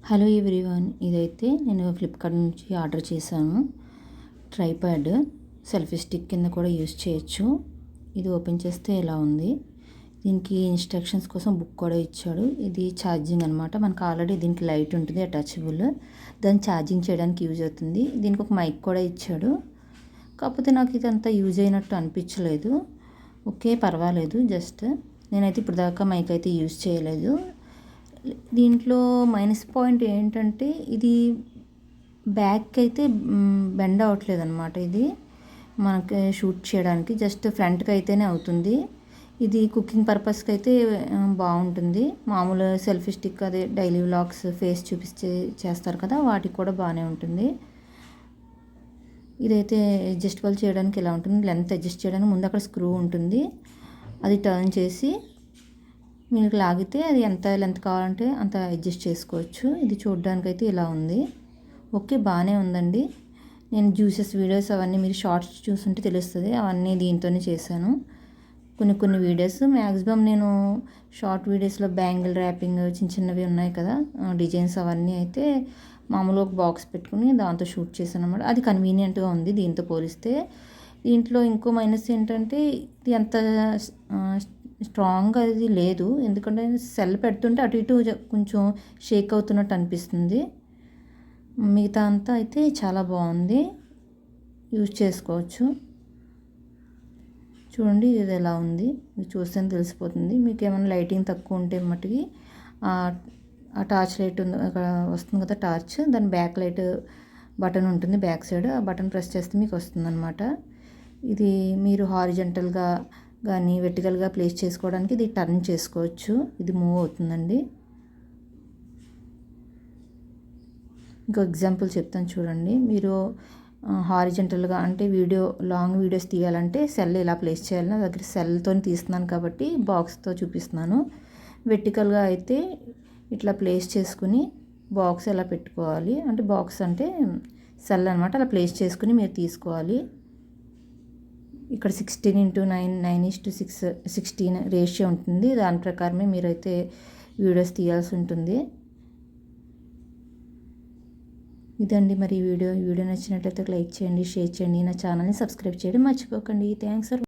Hello everyone, ఇదైతే నేను Flipkart నుంచి ఆర్డర్ చేశాను. ట్రైపాడ్ సెల్ఫీ స్టిక్ కింద కూడా యూస్ చేయొచ్చు. ఇది ఓపెన్ చేస్తే ఇలా ఉంది. దీనికి ఇన్స్ట్రక్షన్స్ కోసం బుక్ కూడా ఇచ్చాడు. ఇది ఛార్జింగ్ అనమాట. మనకు ఆల్రెడీ దీనికి లైట్ ఉంటుంది అటాచబుల్, దాన్ని ఛార్జింగ్ చేయడానికి యూజ్ అవుతుంది. దీనికి ఒక మైక్ కూడా ఇచ్చాడు. కాకపోతే నాకు ఇది అంతా యూజ్ అయినట్టు అనిపించలేదు. ఓకే, పర్వాలేదు. జస్ట్ నేనైతే ఇప్పుడు దాకా మైక్ అయితే యూజ్ చేయలేదు. దీంట్లో మైనస్ పాయింట్ ఏంటంటే ఇది బ్యాక్ అయితే బెండ్ అవ్వట్లేదు అనమాట. ఇది మనకి షూట్ చేయడానికి జస్ట్ ఫ్రంట్కి అయితేనే అవుతుంది. ఇది కుకింగ్ పర్పస్కి అయితే బాగుంటుంది. మామూలు సెల్ఫీ స్టిక్, అదే డైలీ వ్లాగ్స్, ఫేస్ చూపిస్తే చేస్తారు కదా, వాటికి కూడా బాగానే ఉంటుంది. ఇదైతే అడ్జస్టబుల్ చేయడానికి ఇలా ఉంటుంది. లెంత్ అడ్జస్ట్ చేయడానికి ముందు అక్కడ స్క్రూ ఉంటుంది, అది టర్న్ చేసి మీరు లాగితే అది ఎంత లెంత్ కావాలంటే అంత అడ్జస్ట్ చేసుకోవచ్చు. ఇది చూడడానికి అయితే ఇలా ఉంది. ఓకే, బాగానే ఉందండి. నేను జ్యూసెస్ వీడియోస్ అవన్నీ మీరు షార్ట్స్ చూస్తుంటే తెలుస్తుంది, అవన్నీ దీంతోనే చేశాను. కొన్ని వీడియోస్ మ్యాక్సిమం నేను షార్ట్ వీడియోస్లో బ్యాంగిల్ ర్యాపింగ్ చిన్న చిన్నవి ఉన్నాయి కదా డిజైన్స్, అవన్నీ అయితే మామూలుగా ఒక బాక్స్ పెట్టుకుని దాంతో షూట్ చేశాను అన్నమాట. అది కన్వీనియంట్గా ఉంది దీంతో పోలిస్తే. దీంట్లో ఇంకో మైనస్ ఏంటంటే ఇది అంత స్ట్రాంగ్గా అది లేదు, ఎందుకంటే సెల్ పెడుతుంటే అటు ఇటు కొంచెం షేక్ అవుతున్నట్టు అనిపిస్తుంది. మిగతా అంతా అయితే చాలా బాగుంది, యూజ్ చేసుకోవచ్చు. చూడండి ఇది ఎలా ఉంది, మీకు చూస్తే తెలిసిపోతుంది. మీకు ఏమైనా లైటింగ్ తక్కువ ఉంటే మట్టుకి ఆ టార్చ్ లైట్ ఉంది అక్కడ వస్తుంది కదా టార్చ్, దాని బ్యాక్ లైట్ బటన్ ఉంటుంది బ్యాక్ సైడ్, ఆ బటన్ ప్రెస్ చేస్తే మీకు వస్తుంది అనమాట. ఇది మీరు హారిజంటల్గా కానీ వెర్టికల్గా ప్లేస్ చేసుకోవడానికి ఇది టర్న్ చేసుకోవచ్చు. ఇది మూవ్ అవుతుందండి. ఇంకో ఎగ్జాంపుల్ చెప్తాను చూడండి. మీరు హారిజంటల్గా అంటే లాంగ్ వీడియోస్ తీయాలంటే సెల్ ఇలా ప్లేస్ చేయాలి. నా దగ్గర సెల్తో తీస్తున్నాను కాబట్టి బాక్స్తో చూపిస్తున్నాను. వెర్టికల్గా అయితే ఇట్లా ప్లేస్ చేసుకుని బాక్స్ ఎలా పెట్టుకోవాలి అంటే, బాక్స్ అంటే సెల్ అనమాట, అలా ప్లేస్ చేసుకుని మీరు తీసుకోవాలి. ఇక్కడ 16:9, 9:6, 16 రేషియో ఉంటుంది. దాని ప్రకారమే మీరైతే వీడియోస్ తీయాల్సి ఉంటుంది. ఇదండి మరి వీడియో నచ్చినట్లయితే లైక్ చేయండి, షేర్ చేయండి, నా ఛానల్ని సబ్స్క్రైబ్ చేయడం మర్చిపోకండి. Thanks for